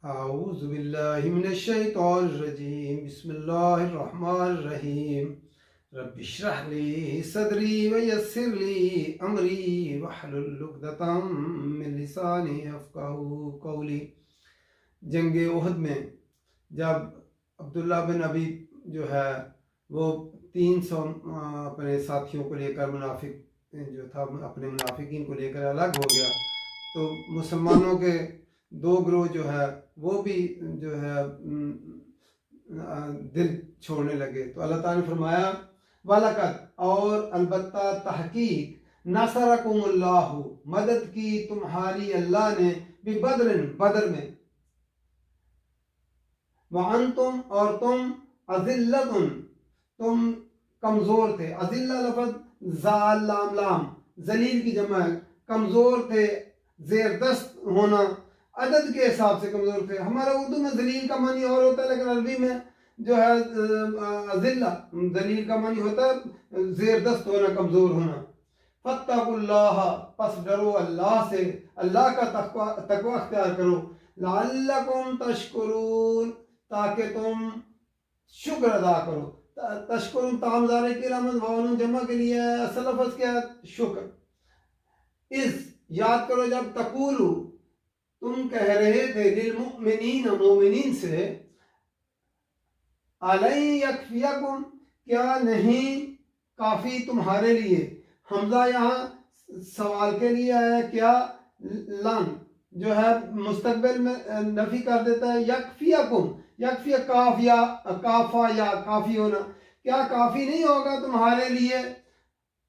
आऊज़ु बिल्लाहि मिनश शैतानिर रजीम बिस्मिल्लाहिर्रहमानिर्रहीम रब्बिश्रह ली सदरी व यस्सिर ली अमरी वहलुल उक़दतम मिन लिसानी यफ़क़हू क़ौली। जंग उहद में जब अब्दुल्ला बिन अबी जो है वो 300 अपने साथियों को लेकर मुनाफिक जो था अपने मुनाफिकीन को लेकर अलग हो गया, तो मुसलमानों के दो ग्रोह जो है वो भी जो है दिल छोड़ने लगे। तो अल्लाह ताला ने फरमाया वलकद और अलबत्ता तहकीक नसरकुमुल्लाहु मदद की तुम्हारी अल्लाह ने बिबद्रिन बदर में, वअंतुम और तुम अज़िल्लतुन तुम कमज़ोर थे। अज़िल्ला लफ़ज़ ज़ाल लाम लाम ज़लील की जमा है, कमज़ोर थे, ज़ेरदस्त होना, अदद के हिसाब से कमज़ोर थे। हमारा उर्दू में ज़लील का मानी और होता है, लेकिन अरबी में जो है अज़िल्ला ज़लील का मानी होता है ज़ेरदस्त होना, कमज़ोर होना। फत्तकुल्लाह पस डरो अल्लाह से, अल्लाह का तक़वा अख्तियार करो। लअल्लकुम तशकुरून ताकि तुम शुक्र अदा करो। तशकुरून तामज़ारे की रहमत वाउन जमा के लिए असल लफ़ज़ क्या है? शुक्र। इस याद करो जब तकूलू तुम कह रहे थे लिल मुमिनीन मोमिनीन से, अलई यकफियकुम क्या नहीं काफ़ी तुम्हारे लिए। हमजा यहाँ सवाल के लिए है, क्या लन जो है मुस्तकबिल में नफी कर देता है। यकफियकुम यकफिया काफिया काफा या काफ़ी होना, क्या काफ़ी नहीं होगा तुम्हारे लिए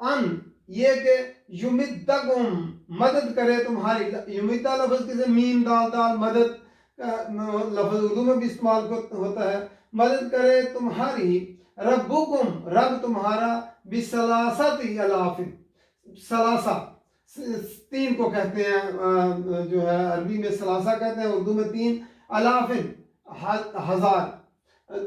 अन ये के युमिद्दकुम मदद करे तुम्हारी। युमिद्दा लफ्ज़ किसे मीम दाल दाल मदद लफ्ज़ उर्दू में भी इस्तेमाल होता है। मदद करे तुम्हारी रब्बुकुम रब तुम्हारा बिसलासति अलाफिन, सलासा 3 को कहते हैं, जो है अरबी में सलासा कहते हैं, उर्दू में 3, अलाफिन हजार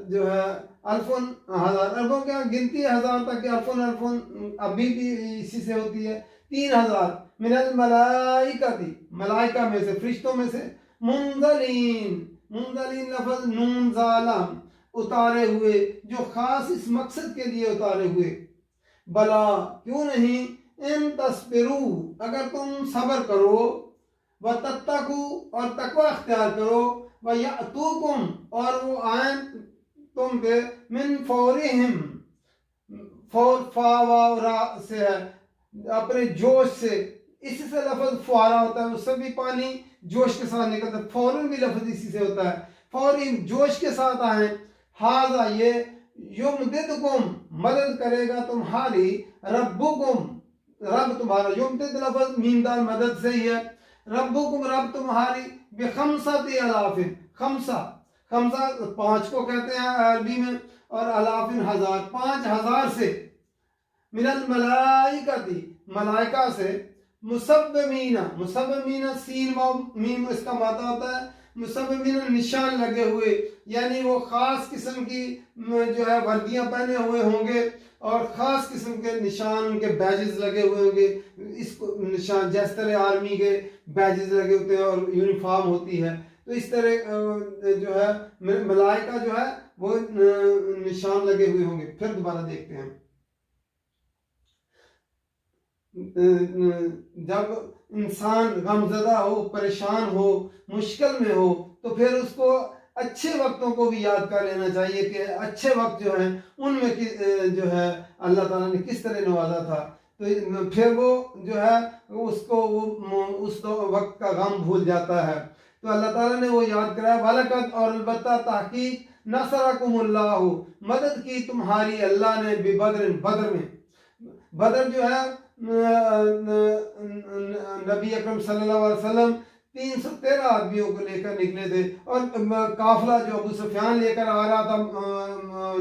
जो है अल्फुन हजार। अरबों क्या गिनती है हजार तक, अल्फुन अल्फुन अभी भी इसी से होती है। 3000 मिनल मलाइकती मलाइका में से, फरिश्तों में से, मुंजलीन मुंजलीन लफ्ज़ नून जालम उतारे हुए, जो खास इस मकसद के लिए उतारे हुए। भला क्यों नहीं इन तस्बिरू अगर तुम सब्र करो, व तत्तकू और तकवा अख्तियार करो, व यातूकुम और वो आए तुम पे मिन फौरिहिम फौर फावा से है अपने जोश से, इससे लफ्ज़ फुआरा होता है, उससे भी पानी जोश के साथ निकलता है। फौरन भी लफ्ज़ इसी से होता है, फौरी जोश के साथ आए। हाजा ये युमदिदकुम मदद करेगा तुम्हारी रब्बुकुम रब तुम्हारा, युमदिद लफ्ज़ मीम दाल मदद से ही है। रब्बुकुम रब तुम्हारी बिखमसति अलाफिन, खमसा खमसा 5 को कहते हैं अरबी में, और अलाफिन हजार, 5000 से, मिनल मलाइकती मलाइका से, मुसव्विमीना मुसव्विमीना सीन वाव मीम इसका माता होता है, मुसव्विमीना निशान लगे हुए, यानी वो खास किस्म की जो है वर्दियां पहने हुए होंगे और ख़ास किस्म के निशान, उनके बैजेस लगे हुए होंगे। इसको निशान जिस तरह आर्मी के बैजेस लगे होते हैं और यूनिफॉर्म होती है, तो इस तरह जो है मलाइका जो है वो निशान लगे हुए होंगे। फिर दोबारा देखते हैं, जब इंसान गमज़दा हो, परेशान हो, मुश्किल में हो, तो फिर उसको अच्छे वक्तों को भी याद कर लेना चाहिए कि अच्छे वक्त जो हैं उनमें जो है अल्लाह ताला ने किस तरह नवाजा था। तो फिर वो जो है उसको वो उस वक्त का गम भूल जाता है। तो अल्लाह ताला ने वो याद कराया वलकद और अलबत्ता तहकीक नसरकुमुल्लाहु मदद की तुम्हारी अल्लाह ने बिबद्रिन बदर में। बदर जो है नबी अकरम सल्लल्लाहु अलैहि वसल्लम 313 आदमियों को लेकर निकले थे, और काफिला जो अबू सुफियान लेकर आ रहा था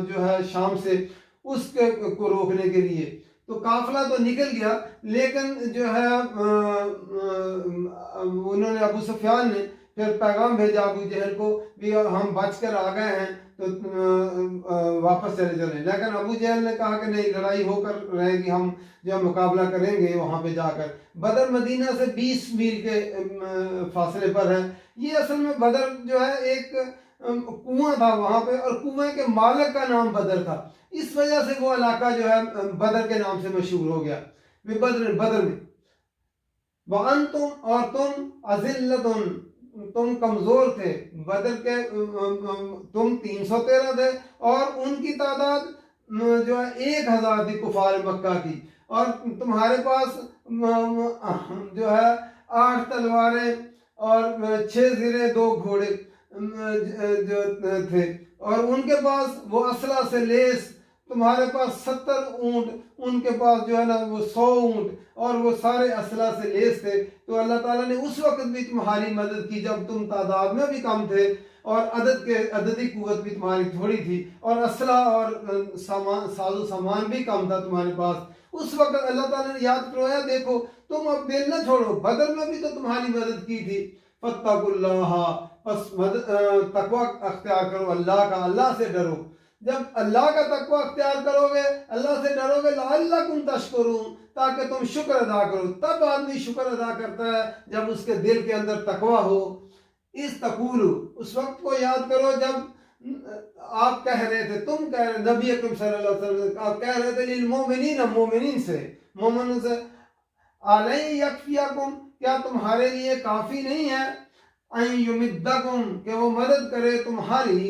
जो है शाम से, उसके को रोकने के लिए। तो काफिला तो निकल गया, लेकिन जो है उन्होंने अबू सुफियान ने फिर पैगाम भेजा अबू जहल को भी हम बच कर आ गए हैं तो वापस चले चले, लेकिन अबू जहल ने कहा कि नहीं, लड़ाई होकर रहेगी, हम जो मुकाबला करेंगे वहाँ पे जाकर। बदर मदीना से 20 मील के फासले पर है। ये असल में बदर जो है एक कुआं था वहाँ पे, और कुएं के मालिक का नाम बदर था, इस वजह से वो इलाका जो है बदर के नाम से मशहूर हो गया। वे बदर में वअन तुम, और तुम अजिल्लतुन, तुम कमजोर थे। बदर के तुम 313 थे और उनकी तादाद जो है 1000 थी कुफार मक्का की, और तुम्हारे पास जो है 8 तलवारें और 6 ज़िरे 2 घोड़े जो थे, और उनके पास वो असला से लेस, तुम्हारे पास 70 ऊँट, उनके पास जो है ना वो 100 ऊँट, और वो सारे असला से लेस थे। तो अल्लाह ताला ने उस वक्त भी तुम्हारी मदद की जब तुम तादाद में भी कम थे, और अददी कुव्वत भी तुम्हारी थोड़ी थी, और असला और साजो सामान भी कम था तुम्हारे पास। उस वक्त अल्लाह ताला ने याद करवाया, देखो तुम अब दिल न छोड़ो, बदर में भी तो तुम्हारी मदद की थी। फत्तकुल्लाह, बस तकवा अख्तियार करो अल्लाह का, अल्लाह से डरो। जब अल्लाह का तकवा अख्तियार करोगे, अल्लाह से डरोगे, लअल्लकुम तशकुरून, ताकि तुम शुक्र अदा करो। तब आदमी शुक्र अदा करता है जब उसके दिल के अंदर तकवा हो। इस तकूलु, उस वक्त को याद करो जब आप कह रहे थे, तुम कह रहे, नबी अकरम सल्लल्लाहु अलैहि वसल्लम आप कह रहे थे लिल मोमिनीन, मोमिनीन से, मोमिनों से, अलई यकफियकुम, क्या तुम्हारे लिए काफी नहीं है, अन युमिद्दकुम, कि वो मदद करे तुम्हारी,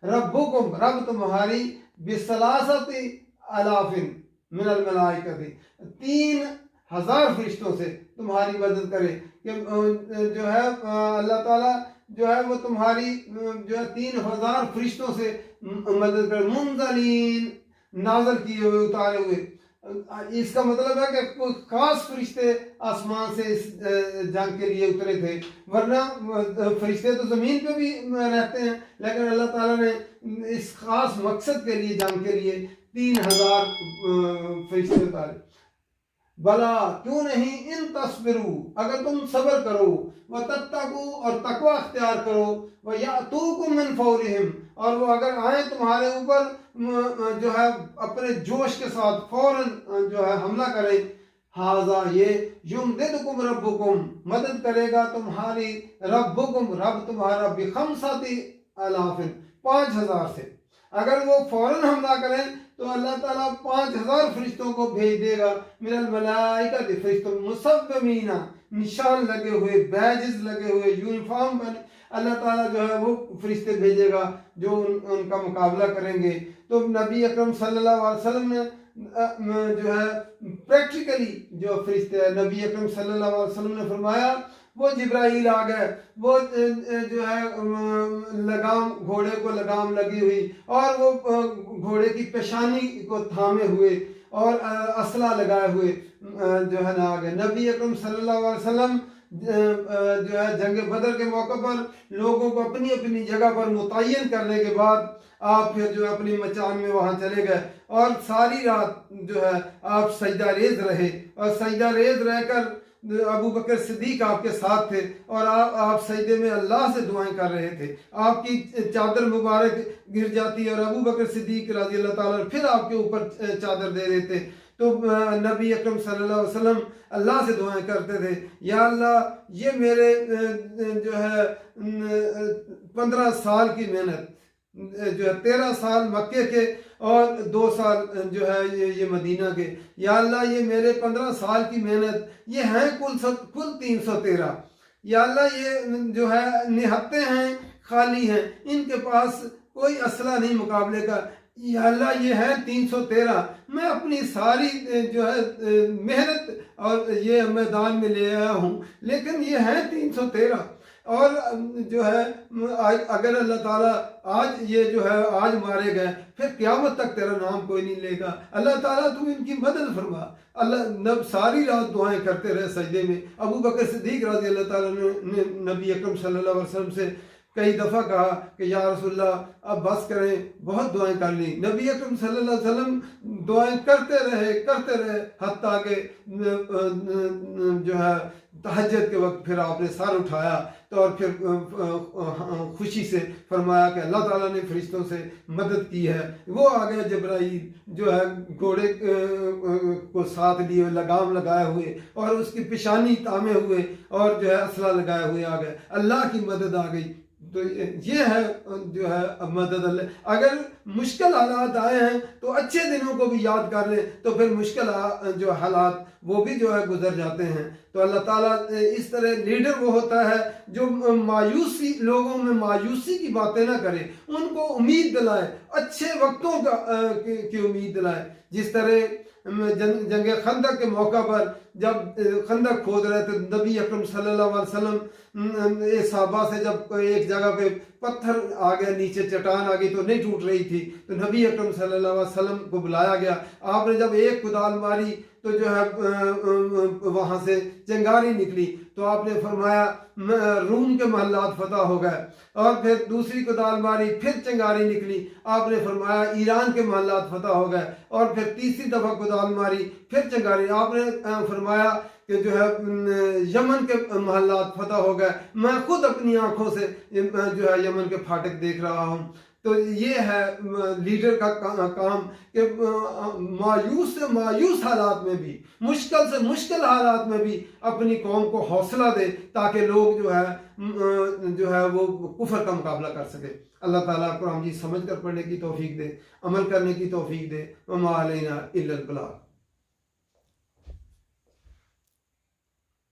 रब्बुकुम, रब तुम्हारी, बिसलासति अलाफिन मिनल मलाइकति, 3000 फरिश्तों से तुम्हारी मदद करे। कि जो है अल्लाह ताला जो है वो तुम्हारी जो है 3000 फरिश्तों से मदद करे, मुंजलीन, नाजल किए हुए, उतारे हुए। इसका मतलब है कि कोई खास फरिश्ते आसमान से इस जंग के लिए उतरे थे, वरना फरिश्ते तो ज़मीन पे भी रहते हैं, लेकिन अल्लाह ताला ने इस खास मकसद के लिए, जंग के लिए 3000 फरिश्ते उतारे। भला क्यों नहीं, इन तस्बिरू, अगर तुम सब्र करो, व तत्तकू, और तकवा अख्तियार करो, व यातूकुम मिन फौरिहिम, और वो अगर आए तुम्हारे ऊपर जो है अपने जोश के साथ फौरन जो है हमला करें, हाजा, ये युमदिदकुम रब्बुकुम, मदद करेगा तुम्हारी रब्बुकुम, रब तुम्हारा, बिखमसति अलाफिन, 5000 से। अगर वो फौरन हमला करें तो अल्लाह ताला 5000 फरिश्तों को भेज देगा, मिनल मलाइकति, फरिश्तों, मुसव्वमीना, निशान लगे हुए, बैजेस लगे हुए, यूनिफॉर्म बने, अल्लाह ताला जो है वो फरिश्ते भेजेगा जो उनका मुकाबला करेंगे। तो नबी अकरम सल्लल्लाहु अलैहि वसल्लम ने जो है प्रैक्टिकली जो फरिश्ते हैं, नबी अकरम सल्लल्लाहु अलैहि वसल्लम ने फरमाया, वो जिब्राइल आ गए, वो जो है लगाम, घोड़े को लगाम लगी हुई, और वो घोड़े की पेशानी को थामे हुए, और असला लगाए हुए जो है ना आ गए। नबी अकरम सल्लल्लाहु अलैहि वसल्लम जो है जंग बदर के मौके पर लोगों को अपनी अपनी जगह पर मुतय्यन करने के बाद आप फिर जो है अपनी मचान में वहाँ चले गए, और सारी रात जो है आप सजदा रेज रहे, और सजदा रेज रहकर अबू बकर सिद्दीक आपके साथ थे, और आप सजदे में अल्लाह से दुआएं कर रहे थे। आपकी चादर मुबारक गिर जाती और अबू बकर सिद्दीक रज़ी अल्लाह ताला फिर आपके ऊपर चादर दे देते। तो नबी अकरम सल्लल्लाहु अलैहि वसल्लम अल्लाह से दुआएं करते थे, या अल्लाह, ये मेरे जो है 15 साल की मेहनत, जो है 13 साल मक्के के और 2 साल जो है ये मदीना के, या अल्लाह, ये मेरे 15 साल की मेहनत, ये हैं कुल 313, या अल्लाह, ये जो है निहत्ते हैं, खाली हैं, इनके पास कोई असला नहीं मुकाबले का, या अल्लाह, ये है 313, मैं अपनी सारी जो है मेहनत और ये मैदान में ले आया हूँ, लेकिन ये है 313, और जो है अगर अल्लाह ताला आज ये जो है आज मारे गए, फिर क़यामत तक तेरा नाम कोई नहीं लेगा, अल्लाह ताला तू इनकी मदद फरमा। अल्लाह सारी रात दुआएं करते रहे सजदे में। अबू बकर सिद्दीक रज़ी अल्लाह ताला ने नबी अकरम सल्लल्लाहु अलैहि वसल्लम से कई दफ़ा कहा कि या रसूलल्लाह अब बस करें, बहुत दुआएं कर ली। नबी अकरम सल्लल्लाहु अलैहि वसल्लम दुआएं करते रहे हत्ता कि जो है तहज्जुद के वक्त फिर आपने सर उठाया तो और फिर खुशी से फरमाया कि अल्लाह ताला ने फरिश्तों से मदद की है। वो आ गया जबराइल जो है घोड़े को साथ लिए लगाम लगाए हुए और उसकी पेशानी तामे हुए और जो है असला लगाए हुए आ गए, अल्लाह की मदद आ गई। तो ये है जो है मदद अल्लाह। अगर मुश्किल हालात आए हैं तो अच्छे दिनों को भी याद कर ले तो फिर मुश्किल जो हालात वो भी जो है गुजर जाते हैं। तो अल्लाह ताला इस तरह लीडर वो होता है जो मायूसी, लोगों में मायूसी की बातें ना करे, उनको उम्मीद दिलाए, अच्छे वक्तों की उम्मीद दिलाए। जिस तरह जंग खंदक के मौका पर जब खंदक खोद रहे थे, नबी अकरम सल्लल्लाहु अलैहि वसल्लम साहबा से जब एक जगह पे पत्थर आ गया, नीचे चट्टान आ गई तो नहीं टूट रही थी, तो नबी अकरम सल्लल्लाहु अलैहि वसल्लम को बुलाया गया। आपने जब एक कुदाल मारी तो जो है वहाँ से चिंगारी निकली, तो आपने फरमाया रूम के महल्लात फतह हो गए। और फिर दूसरी कुदाल मारी, फिर चिंगारी निकली, आपने फरमाया ईरान के महल्लात फतह हो गए। और फिर तीसरी दफ़ा कुदाल मारी, फिर चिंगारी, आपने फरमाया कि जो है यमन के महल्लात फतह हो गए। मैं खुद अपनी आंखों से जो है यमन के फाटक देख रहा हूँ। तो ये है लीडर का काम कि मायूस से मायूस हालात में भी, मुश्किल से मुश्किल हालात में भी अपनी कौम को हौसला दे ताकि लोग जो है वो कुफर का मुकाबला कर सके। अल्लाह ताला कुरान जी समझ कर पढ़ने की तौफीक दे, अमल करने की तौफीक दे। वमा अलैना इल्लल बलाग।